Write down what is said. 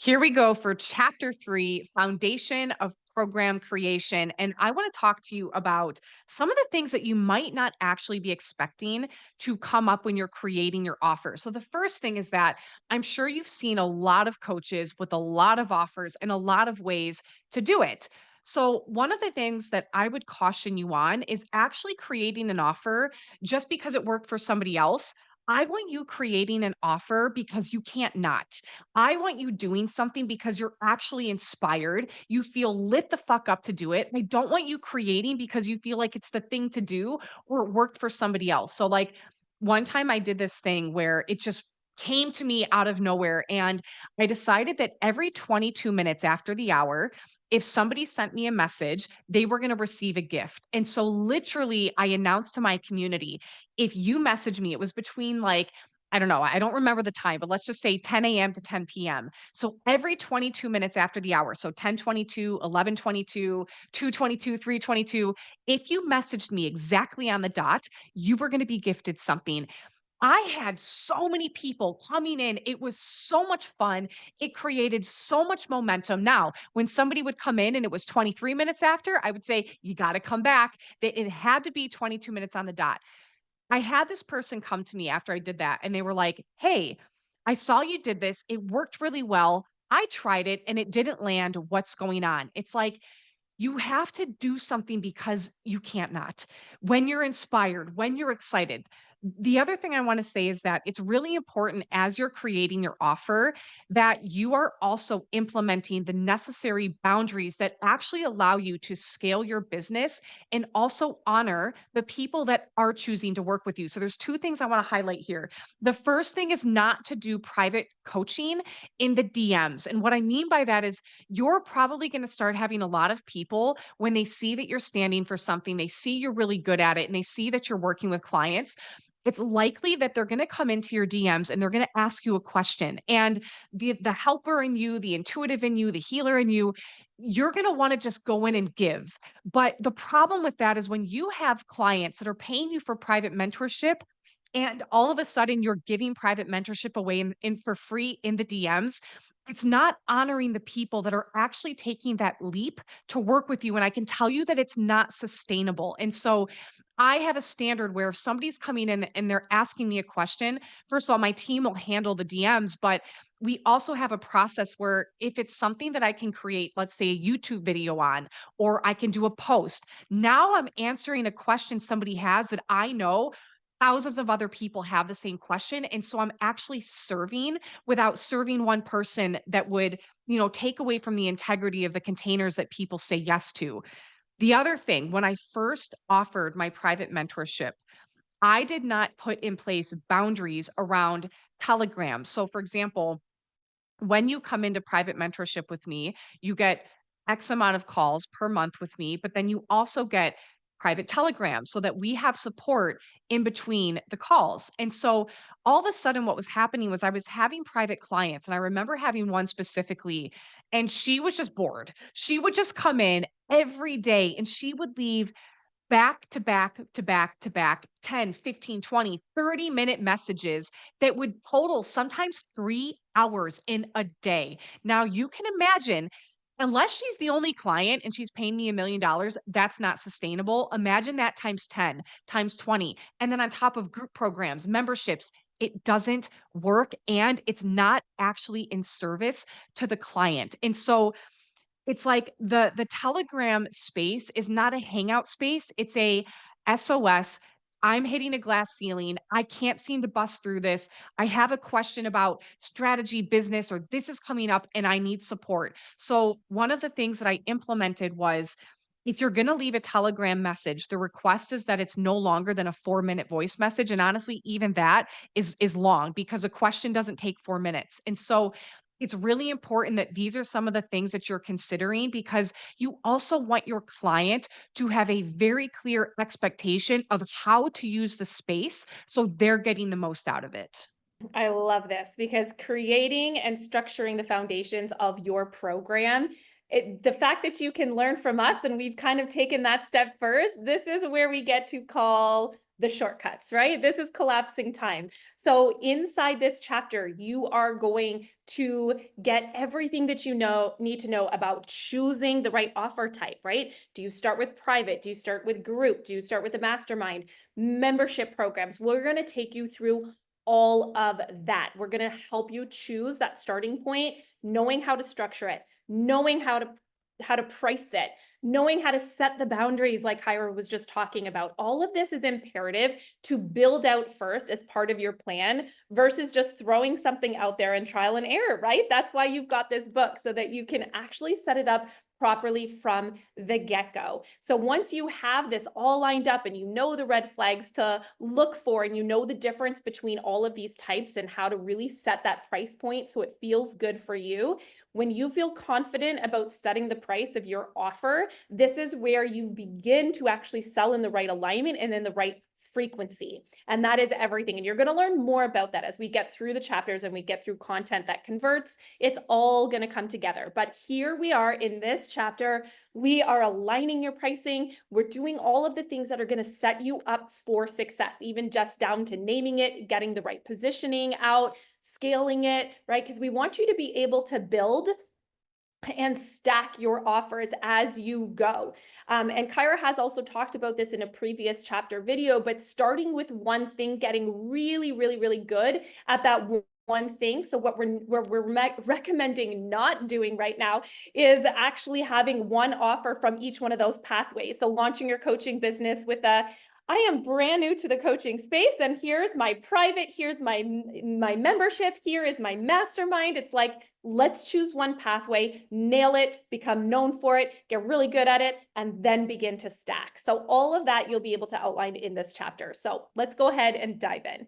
Here we go for chapter 3, Foundation of Program Creation. And I want to talk to you about some of the things that you might not actually be expecting to come up when you're creating your offer. So, the first thing is that I'm sure you've seen a lot of coaches with a lot of offers and a lot of ways to do it. So, one of the things that I would caution you on is actually creating an offer just because it worked for somebody else. I want you creating an offer because you can't not. I want you doing something because you're actually inspired. You feel lit the fuck up to do it. I don't want you creating because you feel like it's the thing to do or it worked for somebody else. So, like, one time I did this thing where it just came to me out of nowhere. And I decided that every 22 minutes after the hour, if somebody sent me a message, they were going to receive a gift. And so, literally, I announced to my community if you message me, it was between like I don't know, I don't remember the time, but let's just say 10 AM to 10 PM. So every 22 minutes after the hour, so 10:22, 11:22, 2:22, 3:22, if you messaged me exactly on the dot, you were gonna be gifted something. I had so many people coming in. It was so much fun. It created so much momentum. Now, when somebody would come in and it was 23 minutes after, I would say, "You gotta come back." That it had to be 22 minutes on the dot. I had this person come to me after I did that, and they were like, "Hey, I saw you did this. It worked really well. I tried it and it didn't land. What's going on?" It's like, you have to do something because you can't not. When you're inspired, when you're excited. The other thing I want to say is that it's really important as you're creating your offer that you are also implementing the necessary boundaries that actually allow you to scale your business and also honor the people that are choosing to work with you. So there's two things I want to highlight here. The first thing is not to do private coaching in the DMs. And what I mean by that is you're probably going to start having a lot of people when they see that you're standing for something, they see you're really good at it, and they see that you're working with clients. It's likely that they're going to come into your DMs and they're going to ask you a question. And the helper in you, the intuitive in you, the healer in you, you're going to want to just go in and give. But the problem with that is when you have clients that are paying you for private mentorship, and all of a sudden you're giving private mentorship away in for free in the DMs, it's not honoring the people that are actually taking that leap to work with you, and I can tell you that it's not sustainable. And so I have a standard where if somebody's coming in and they're asking me a question, first of all, my team will handle the DMs, but we also have a process where if it's something that I can create, let's say a YouTube video on, or I can do a post, now I'm answering a question somebody has that I know thousands of other people have the same question. And so I'm actually serving without serving one person that would, take away from the integrity of the containers that people say yes to. The other thing, when I first offered my private mentorship, I did not put in place boundaries around Telegram. So, for example, when you come into private mentorship with me, you get X amount of calls per month with me, but then you also get private Telegram so that we have support in between the calls. And so all of a sudden, what was happening was I was having private clients, and I remember having one specifically, and she was just bored. She would just come in every day and she would leave back to back to back to back 10, 15, 20, 30-minute messages that would total sometimes 3 hours in a day. Now you can imagine, unless she's the only client and she's paying me $1,000,000, that's not sustainable. Imagine that times 10, times 20, and then on top of group programs, memberships. It doesn't work and it's not actually in service to the client. And so it's like the Telegram space is not a hangout space, it's a SOS. I'm hitting a glass ceiling. I can't seem to bust through this. I have a question about strategy, business, or this is coming up and I need support. So, one of the things that I implemented was if you're going to leave a Telegram message, the request is that it's no longer than a 4-minute voice message. And honestly, even that is long because a question doesn't take 4 minutes. And so it's really important that these are some of the things that you're considering because you also want your client to have a very clear expectation of how to use the space so they're getting the most out of it. I love this because creating and structuring the foundations of your program, the fact that you can learn from us and we've kind of taken that step first, this is where we get to call the shortcuts, right? This is collapsing time. So inside this chapter, you are going to get everything that you need to know about choosing the right offer type, right? Do you start with private? Do you start with group? Do you start with the mastermind? Membership programs. We're going to take you through all of that. We're going to help you choose that starting point, knowing how to structure it, knowing how to price it, knowing how to set the boundaries like Kyra was just talking about. All of this is imperative to build out first as part of your plan versus just throwing something out there and trial and error, right? That's why you've got this book, so that you can actually set it up properly from the get-go. So once you have this all lined up and you know the red flags to look for, and you know the difference between all of these types and how to really set that price point so it feels good for you, when you feel confident about setting the price of your offer, this is where you begin to actually sell in the right alignment and in the right frequency. And that is everything. And you're going to learn more about that as we get through the chapters and we get through content that converts. It's all going to come together. But here we are in this chapter. We are aligning your pricing. We're doing all of the things that are going to set you up for success, even just down to naming it, getting the right positioning out, scaling it, right? Because we want you to be able to build and stack your offers as you go. And Kyra has also talked about this in a previous chapter video, but starting with one thing, getting really, really, really good at that one thing. So what we're recommending not doing right now is actually having one offer from each one of those pathways. So launching your coaching business with I am brand new to the coaching space, and here's my private, here's my membership, here is my mastermind. It's like, let's choose one pathway, nail it, become known for it, get really good at it, and then begin to stack. So all of that you'll be able to outline in this chapter. So let's go ahead and dive in.